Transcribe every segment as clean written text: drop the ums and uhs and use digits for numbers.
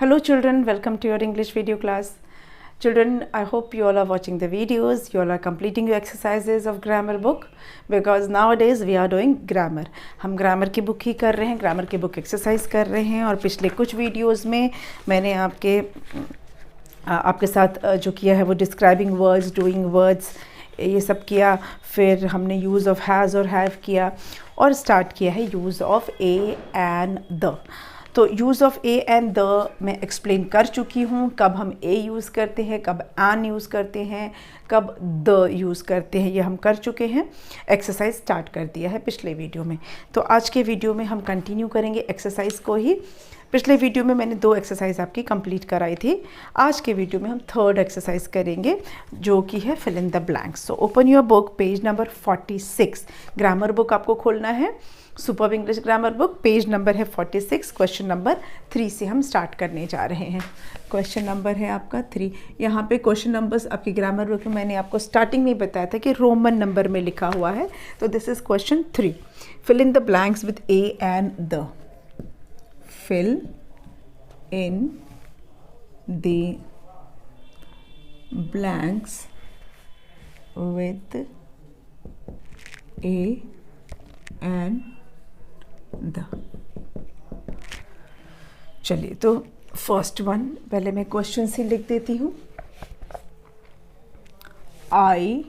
Hello children, welcome to your English video class. Children, I hope you all are watching the videos, you all are completing your exercises of grammar book because nowadays we are doing grammar. हम grammar की book ही कर रहे हैं, grammar की book exercise कर रहे हैं और पिछले कुछ वीडियोस में मैंने आपके साथ जो किया है वो डिस्क्राइबिंग वर्ड्स, डूइंग वर्ड्स ये सब किया। फिर हमने यूज़ ऑफ हैज़ और हैव किया और स्टार्ट किया है use of a and the. तो use of a and the मैं एक्सप्लेन कर चुकी हूँ, कब हम ए यूज़ करते हैं, कब एन यूज़ करते हैं, कब द यूज़ करते हैं, ये हम कर चुके हैं। एक्सरसाइज स्टार्ट कर दिया है पिछले वीडियो में। तो आज के वीडियो में हम कंटिन्यू करेंगे एक्सरसाइज को ही। पिछले वीडियो में मैंने 2 एक्सरसाइज आपकी कंप्लीट कराई थी। आज के वीडियो में हम 3rd एक्सरसाइज करेंगे जो कि है fill in the blanks. So open your book, page number 46। Grammar book आपको खोलना है, superb English grammar book, page number है 46। क्वेश्चन नंबर 3 से हम स्टार्ट करने जा रहे हैं। क्वेश्चन नंबर है आपका 3। यहाँ पे क्वेश्चन नंबर्स आपकी ग्रामर बुक में मैंने आपको स्टार्टिंग में ही बताया था कि रोमन नंबर में लिखा हुआ है। तो this is question 3। Fill in the blanks with a and the. Fill in the blanks with a and the। चलिए, तो फर्स्ट वन पहले मैं क्वेश्चन से लिख देती हूँ। I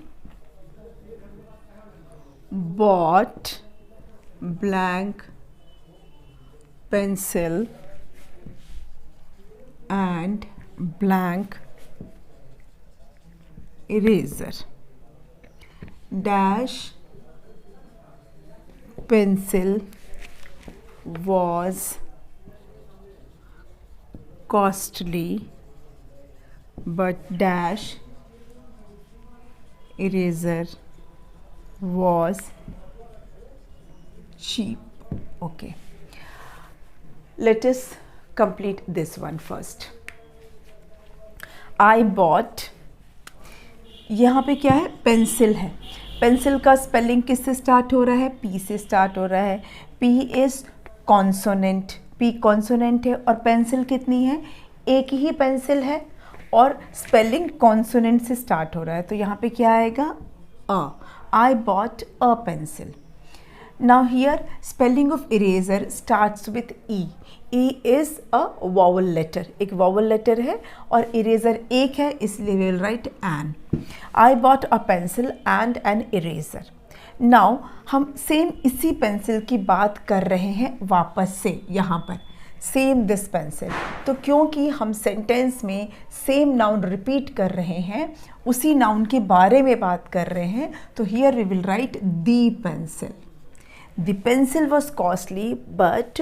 bought blank pencil and blank eraser dash pencil was costly but dash eraser was cheap। Okay, let us complete this one first। I bought, यहाँ पे क्या है, पेंसिल है। पेंसिल का स्पेलिंग किससे स्टार्ट हो रहा है? पी से स्टार्ट हो रहा है। P is consonant, P consonant है और पेंसिल कितनी है? एक ही पेंसिल है और स्पेलिंग कॉन्सोनेंट से स्टार्ट हो रहा है। तो यहाँ पे क्या आएगा? अ। I bought a pencil। Now here spelling of eraser starts with E। E is a vowel letter, एक vowel letter है और eraser एक है, इसलिए we will write an। I bought a pencil and an eraser। Now हम same इसी pencil की बात कर रहे हैं वापस से यहाँ पर, सेम दिस पेंसिल। तो क्योंकि हम सेंटेंस में सेम नाउन रिपीट कर रहे हैं, उसी नाउन के बारे में बात कर रहे हैं, तो here we will write the pencil। The pencil was costly but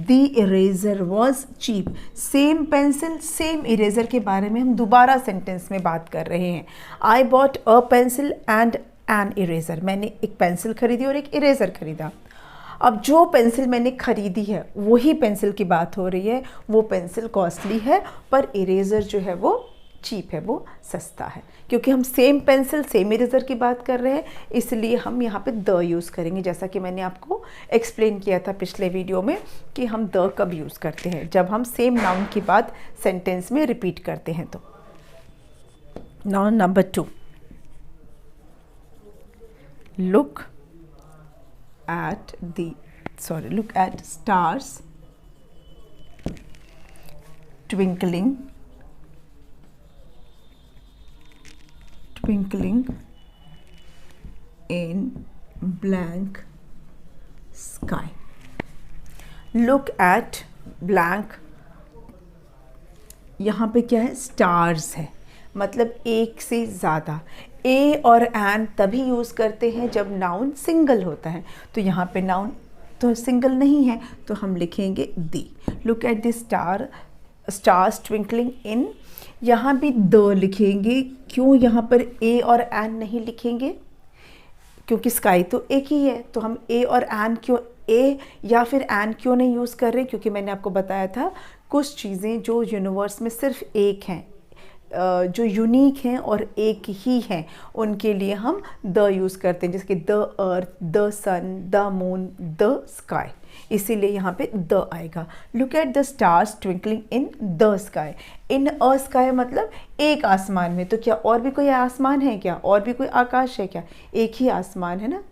the eraser was cheap। Same pencil same eraser के बारे में हम दोबारा सेंटेंस में बात कर रहे हैं। I bought a pencil and an eraser। मैंने एक पेंसिल खरीदी और एक इरेजर खरीदा। अब जो पेंसिल मैंने खरीदी है वही पेंसिल की बात हो रही है। वो पेंसिल कॉस्टली है पर इरेजर जो है वो चीप है, वो सस्ता है। क्योंकि हम सेम पेंसिल सेम इरेजर की बात कर रहे हैं, इसलिए हम यहाँ पे द यूज़ करेंगे। जैसा कि मैंने आपको एक्सप्लेन किया था पिछले वीडियो में कि हम द कब यूज़ करते हैं, जब हम सेम नाउन की बात सेंटेंस में रिपीट करते हैं। तो now number 2, look at stars twinkling in blank sky। Look at blank, यहाँ पे क्या है? स्टार्स है, मतलब एक से ज़्यादा। ए और एन तभी यूज़ करते हैं जब नाउन सिंगल होता है। तो यहाँ पे नाउन तो सिंगल नहीं है, तो हम लिखेंगे the. Look at the stars twinkling in, यहाँ भी द लिखेंगे। क्यों यहाँ पर ए और एन नहीं लिखेंगे? क्योंकि स्काई तो एक ही है। तो हम ए और एन क्यों, ए या फिर एन क्यों नहीं यूज़ कर रहे? क्योंकि मैंने आपको बताया था कुछ चीज़ें जो यूनिवर्स में सिर्फ एक हैं, जो यूनिक हैं और एक ही हैं उनके लिए हम द यूज़ करते हैं, जैसे कि the earth, the sun, the moon, the sky, इसीलिए यहाँ पे द आएगा। Look at the stars twinkling in the sky. In a sky मतलब एक आसमान में, तो क्या और भी कोई आसमान है क्या, और भी कोई आकाश है क्या? एक ही आसमान है ना।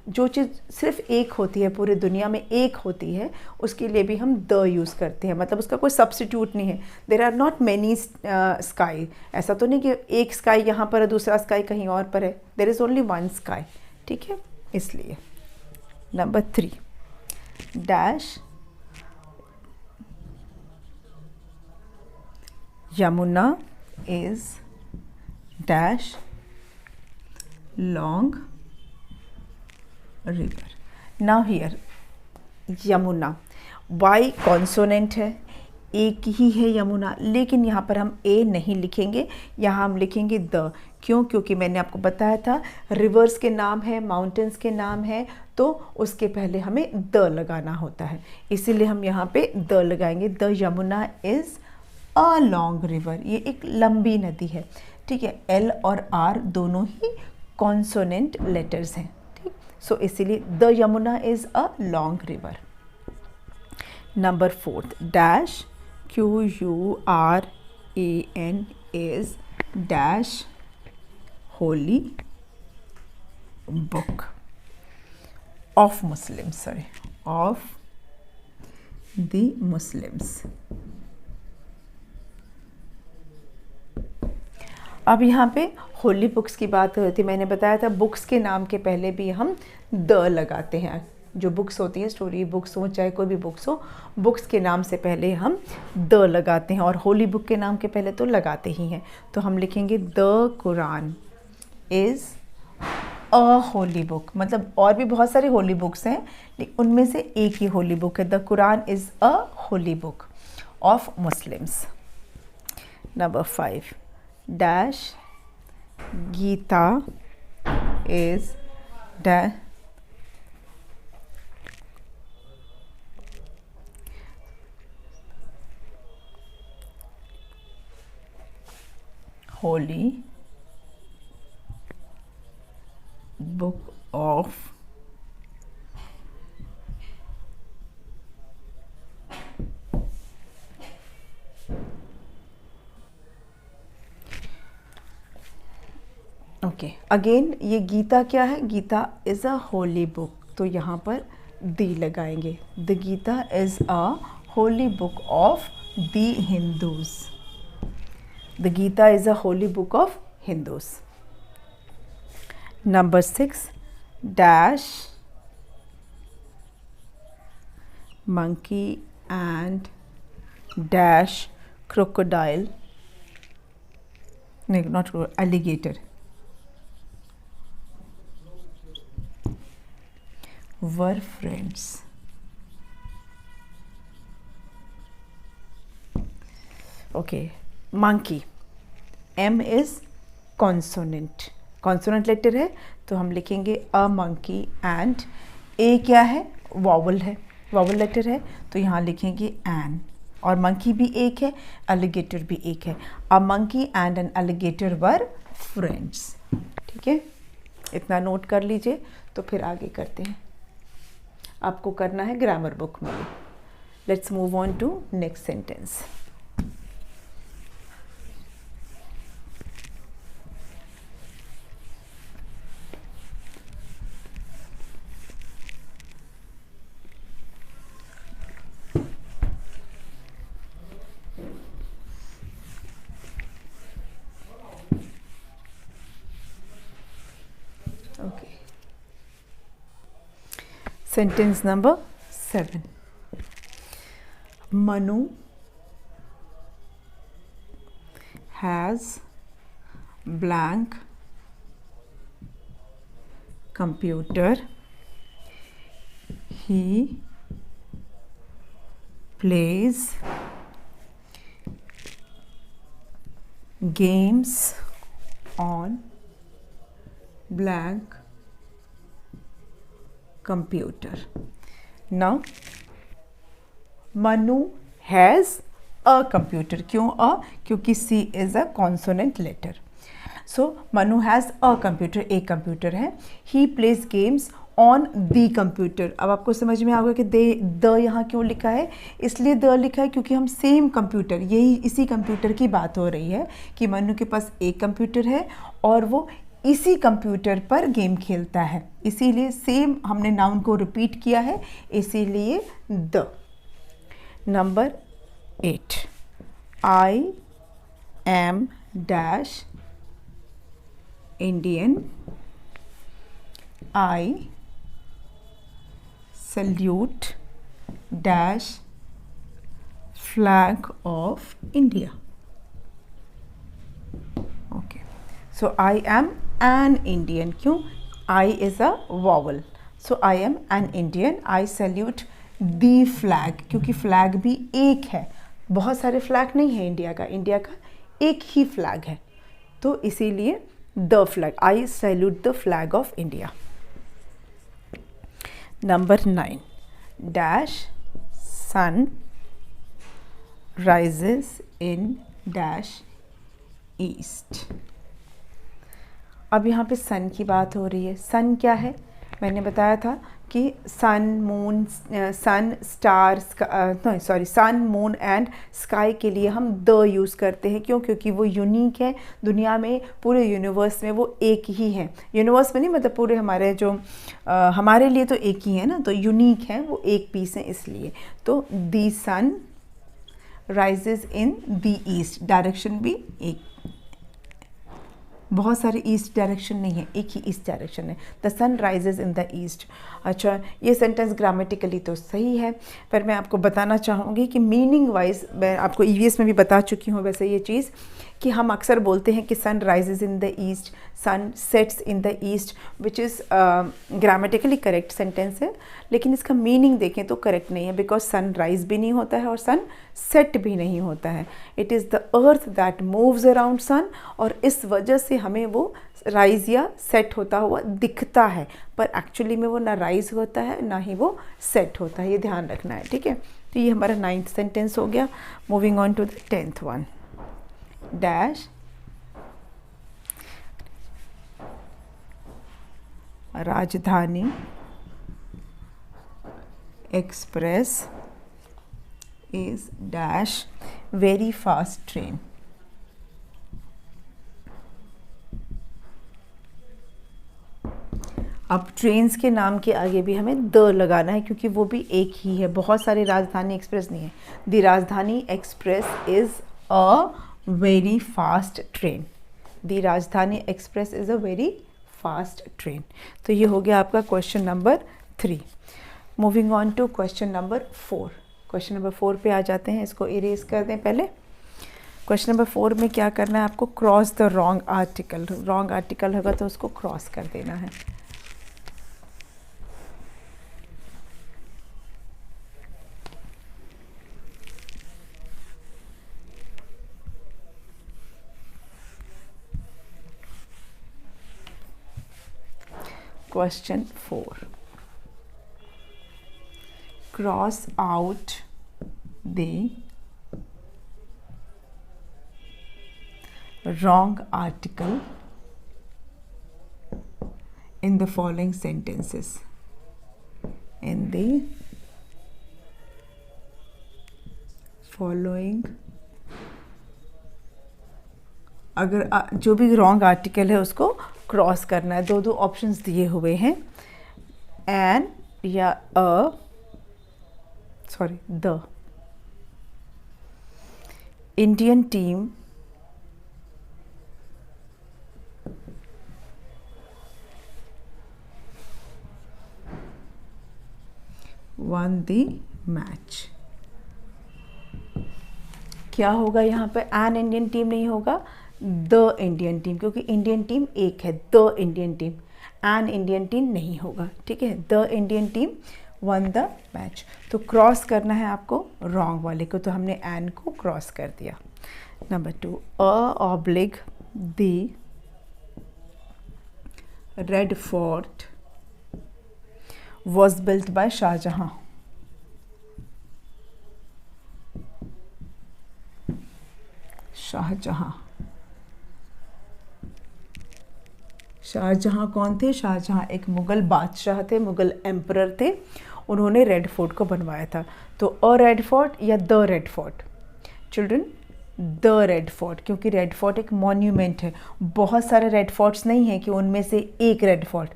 जो चीज़ सिर्फ एक होती है, पूरी दुनिया में एक होती है, उसके लिए भी हम द यूज़ करते हैं, मतलब उसका कोई सब्स्टिट्यूट नहीं है। There are not many sky, ऐसा तो नहीं कि एक स्काई यहाँ पर है, दूसरा स्काई कहीं और पर है। There is only one sky, ठीक है, इसलिए। Number 3 dash Yamuna is dash long river. Now here Yamuna, Y consonant है, एक ही है यमुना, लेकिन यहाँ पर हम ए नहीं लिखेंगे, यहाँ हम लिखेंगे द। क्यों? क्योंकि मैंने आपको बताया था रिवर्स के नाम है, माउंटेन्स के नाम है, तो उसके पहले हमें द लगाना होता है, इसीलिए हम यहाँ पे द लगाएंगे। The Yamuna is a long river, ये एक लंबी नदी है, ठीक है। एल और आर दोनों ही कॉन्सोनेंट लेटर्स हैं, ठीक। सो इसीलिए the Yamuna is a long river. Number 4 dash QURAN is dash holy book of Muslims, of the Muslims। अब यहाँ पे होली बुक्स की बात हो रही थी, मैंने बताया था बुक्स के नाम के पहले भी हम द लगाते हैं। जो बुक्स होती हैं, स्टोरी बुक्स हो चाहे कोई भी बुक्स हो, बुक्स के नाम से पहले हम द लगाते हैं, और होली बुक के नाम के पहले तो लगाते ही हैं। तो हम लिखेंगे the Quran is a holy book, मतलब और भी बहुत सारी होली बुक्स हैं, लेकिन उनमें से एक ही होली बुक है। The Quran is a holy book of Muslims. Number 5 dash Gita is dash holy book of okay. Again ये गीता क्या है? Gita is a holy book, तो यहाँ पर दी लगाएंगे। The Gita is a holy book of the Hindus. The Gita is a holy book of Hindus. Number 6 dash monkey and dash crocodile, no, not alligator, were friends। okay, monkey, M is consonant, consonant letter है, तो हम लिखेंगे अ monkey and ए क्या है? Vowel है, vowel letter है, तो यहाँ लिखेंगे एन। और मंकी भी एक है, एलिगेटर भी एक है। A monkey and an alligator were friends, ठीक है। इतना नोट कर लीजिए, तो फिर आगे करते हैं। आपको करना है ग्रामर बुक में। Let's move on to next sentence. Sentence number 7 Manu has blank computer, he plays games on blank computer. Now Manu has a computer. क्यों अ? क्योंकि C is a consonant letter. So Manu has a computer, एक computer है। He plays games on the computer. अब आपको समझ में आ गया कि द यहाँ क्यों लिखा है? इसलिए द लिखा है क्योंकि हम सेम कंप्यूटर, यही इसी कंप्यूटर की बात हो रही है कि मनु के पास एक कंप्यूटर है और वो इसी कंप्यूटर पर गेम खेलता है, इसीलिए सेम हमने नाउन को रिपीट किया है, इसीलिए the. Number 8, I am dash Indian, I salute dash flag of India. Okay, so I am an Indian. क्यों? I is a vowel, so I am an Indian. I salute the flag, क्योंकि flag भी एक है, बहुत सारे flag नहीं है India का, इंडिया का एक ही flag है, तो इसीलिए the flag. I salute the flag of India. Number 9, dash sun rises in dash east. अब यहाँ पे सन की बात हो रही है। सन क्या है? मैंने बताया था कि sun, moon, sun, star, sun, moon and sky के लिए हम द यूज़ करते हैं। क्यों? क्योंकि वो यूनिक है, दुनिया में, पूरे यूनिवर्स में वो एक ही है। यूनिवर्स में नहीं, मतलब पूरे हमारे जो हमारे लिए तो एक ही है ना, तो यूनिक है, वो एक पीस है, इसलिए। तो the sun rises in the east, direction भी एक, बहुत सारे ईस्ट डायरेक्शन नहीं है, एक ही ईस्ट डायरेक्शन है। The sun rises in the east. अच्छा, ये सेंटेंस ग्रामेटिकली तो सही है, पर मैं आपको बताना चाहूँगी कि मीनिंग वाइज, मैं आपको ईवीएस में भी बता चुकी हूँ वैसे ये चीज़, कि हम अक्सर बोलते हैं कि sun rises in the east, sun sets in the east, which is grammatically correct sentence है, लेकिन इसका मीनिंग देखें तो करेक्ट नहीं है, बिकॉज सन राइज भी नहीं होता है और सन सेट भी नहीं होता है। It is the earth that moves around sun, और इस वजह से हमें वो राइज या सेट होता हुआ दिखता है, पर एक्चुअली में वो ना राइज होता है ना ही वो सेट होता है, ये ध्यान रखना है, ठीक है। तो ये हमारा 9th सेंटेंस हो गया। Moving on to the 10th one, dash Rajdhani express is dash very fast train. अब ट्रेन्स के नाम के आगे भी हमें द लगाना है, क्योंकि वो भी एक ही है, बहुत सारे राजधानी एक्सप्रेस नहीं है। The Rajdhani express is a very fast train. The Rajdhani express is a very fast train. तो ये हो गया आपका question number 3। Moving on to question number 4। Question number 4 पे आ जाते हैं, इसको इरेज कर दें पहले। क्वेश्चन नंबर 4 में क्या करना है आपको? Cross the wrong article. Wrong article होगा तो उसको क्रॉस कर देना है। Question 4. Cross out the wrong article in the following sentences. In the following, अगर जो भी रॉन्ग आर्टिकल है उसको क्रॉस करना है। दो ऑप्शंस दिए हुए हैं, एन या the. Indian team one the match. क्या होगा यहाँ पे? एन इंडियन टीम नहीं होगा, द इंडियन टीम, क्योंकि इंडियन टीम एक है, the Indian team. An Indian team नहीं होगा, ठीक है। The Indian team one the match. तो क्रॉस करना है आपको रॉन्ग वाले को, तो हमने एन को क्रॉस कर दिया। Number 2, oblique the red fort was built by Shahjahan. Shahjahan. Shahjahan कौन थे? शाहजहां एक मुग़ल बादशाह थे, मुग़ल एम्परर थे। उन्होंने रेड फोर्ट को बनवाया था। तो अ रेड फोर्ट या the red fort? Children, the red fort, क्योंकि रेड फोर्ट एक मॉन्यूमेंट है। बहुत सारे रेड फोर्ट्स नहीं है कि उनमें से एक red fort,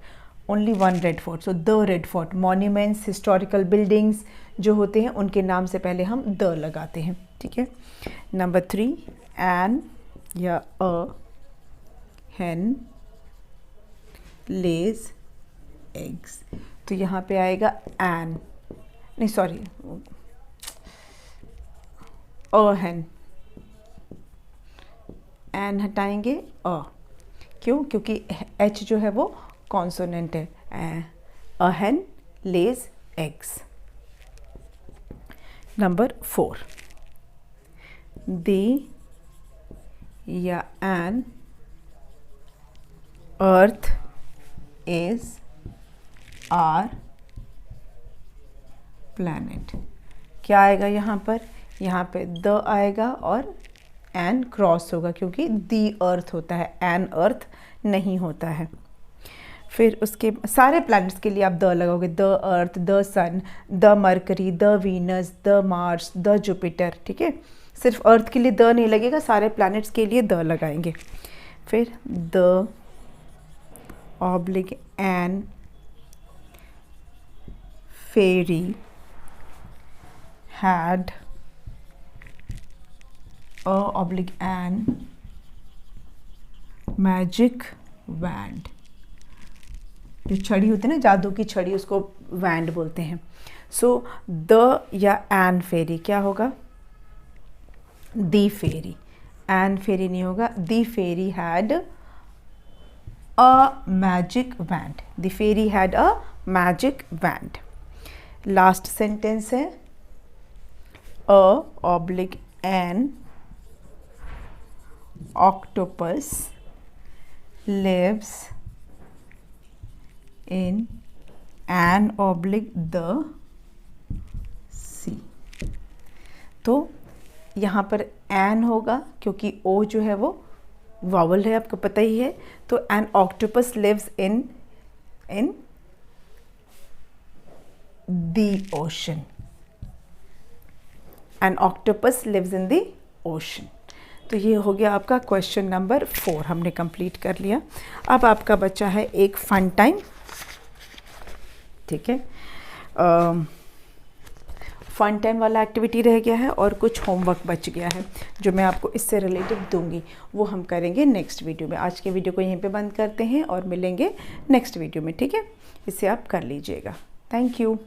only one red fort. So the red fort. Monuments, historical buildings जो होते हैं उनके नाम से पहले हम द लगाते हैं, ठीक है। नंबर 3, एन या अ hen lays eggs। तो यहाँ पे आएगा एन, नहीं सॉरी, अ hen, एन हटाएंगे अ, क्यों? क्योंकि एच जो है वो कॉन्सोनेंट है। A hen lays eggs। Number 4, the या an earth is our planet. क्या आएगा यहाँ पर? यहाँ पे द आएगा और एन क्रॉस होगा, क्योंकि दी अर्थ होता है, एन अर्थ नहीं होता है। फिर उसके सारे प्लैनेट्स के लिए आप द लगाओगे, the earth, the sun, the Mercury, the Venus, the Mars, the Jupiter, ठीक है। सिर्फ अर्थ के लिए द नहीं लगेगा, सारे प्लैनेट्स के लिए द लगाएंगे। फिर the oblique an fairy had a oblique an magic wand। जो छड़ी होती है ना, जादू की छड़ी, उसको वैंड बोलते हैं। सो द या एन फेरी क्या होगा? The Pheri. एन फेरी नहीं होगा, the fairy had a magic wand. The fairy had a magic wand. Last sentence है a oblique an octopus lives in an oblique the sea। तो यहाँ पर N होगा क्योंकि ओ जो है वो वावल है, आपको पता ही है। तो an octopus lives in the ocean. An octopus lives in the ocean. तो ये हो गया आपका क्वेश्चन नंबर 4, हमने कंप्लीट कर लिया। अब आपका बच्चा है एक फन टाइम, ठीक है। फन टाइम वाला एक्टिविटी रह गया है और कुछ होमवर्क बच गया है जो मैं आपको इससे रिलेटेड दूंगी, वो हम करेंगे नेक्स्ट वीडियो में। आज के वीडियो को यहीं पे बंद करते हैं और मिलेंगे नेक्स्ट वीडियो में, ठीक है। इसे आप कर लीजिएगा। Thank you.